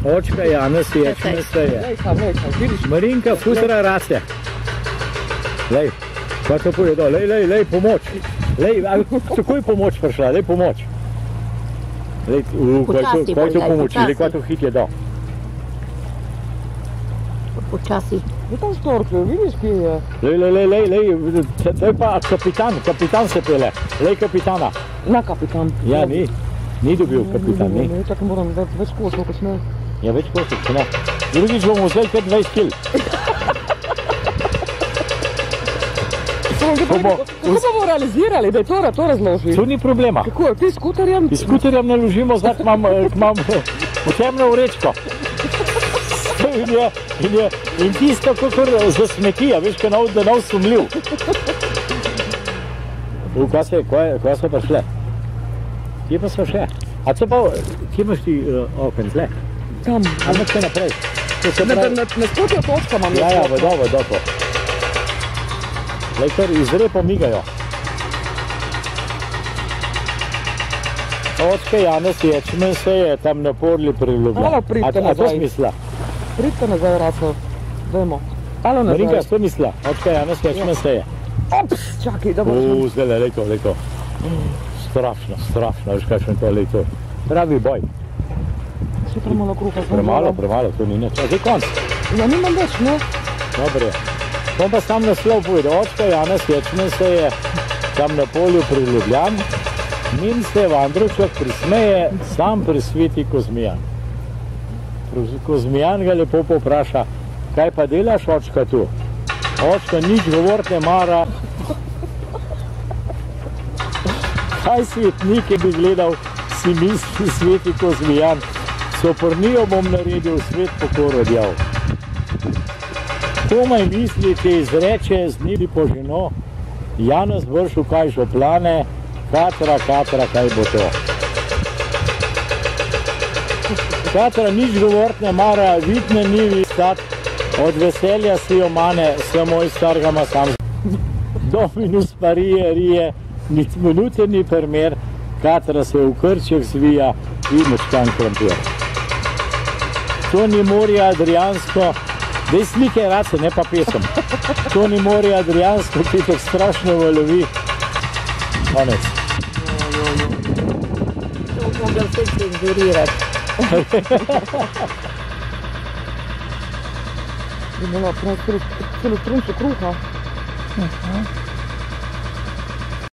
Očka Janez ječme seje. Marinka futra raste. Lej, kaj to poje dol? Lej, pomoč. Lej, takoj pomoč prišla, lej, pomoč. Lej, kaj to pomoči, lej, kaj to hit je dal. Počasi. Je tam štorkljo, vidiš, kje je? Lej, to je pa kapitan se pele. Lej, kapitana. Na kapitan. Ja, ni dobil kapitan, ni. Ne, tako moram več kosov, ko sme. Ja, več kosov, če ne. Drugič bomo zdaj kar 20 kil. Kako bomo realizirali, da je to razloži? To ni problema. Kako je, ti skuterjem? S skuterjem naložimo, zdaj imam v temno vrečko. In tisto, kakor za smetija, veš, da nov sumljiv. Kaj so pa šle? Kje pa so še? A to pa, kje imaš ti okn zle? Tam. Ampak še naprej. Na spodnjo točko imam. Ja, vodo to. Lej, kar izrepo migajo. Očka Janez ječmen se je tam na Porli priljubljen. Alo, pridite nazaj. A to smisla? Pridite nazaj, Raco. Dajmo. Alo nazaj. Marinka, to misla? Očka Janez ječmen se je. Ops, čakaj, da boš. Zdaj, lejko. Strašno, veš kakšen to lejto. Pravi boj. Si premalo kruha. Premalo, to ni nič. A zdaj konc. Ja, nimam več, ne? Dobre. Bom pa sam naslov povedal. Očka Janez ječmen se je tam na polju priljubljen. Min se Vandruček prismeje, sam prisveti Kozmijan. Kozmijan ga lepo povpraša, kaj pa delaš, očka, tu? Očka nič govorit ne mara. Kaj svetnike bi gledal, si misli sveti Kozmijan. Sopornijo bom naredil, svet pokor odjav. Komaj misli, te izreče, z dnevi po ženo, Janez vršil kaj žoplane, Katra, kaj bo to? Katra nič govorit ne mara, vidne nivi stat, od veselja si jo mane, se moj stargama sam. Dominus pa rije, nič minute ni primer, Katra se v krčeh zvija in močkan krompir. To ni morje Adrijansko, dej slike Race, ne pa pesem. To ni morje Adrijansko, ki tako strašno valovi. Konec. To mogel vse cenzurirati. Imela prav celo strunčo kruha.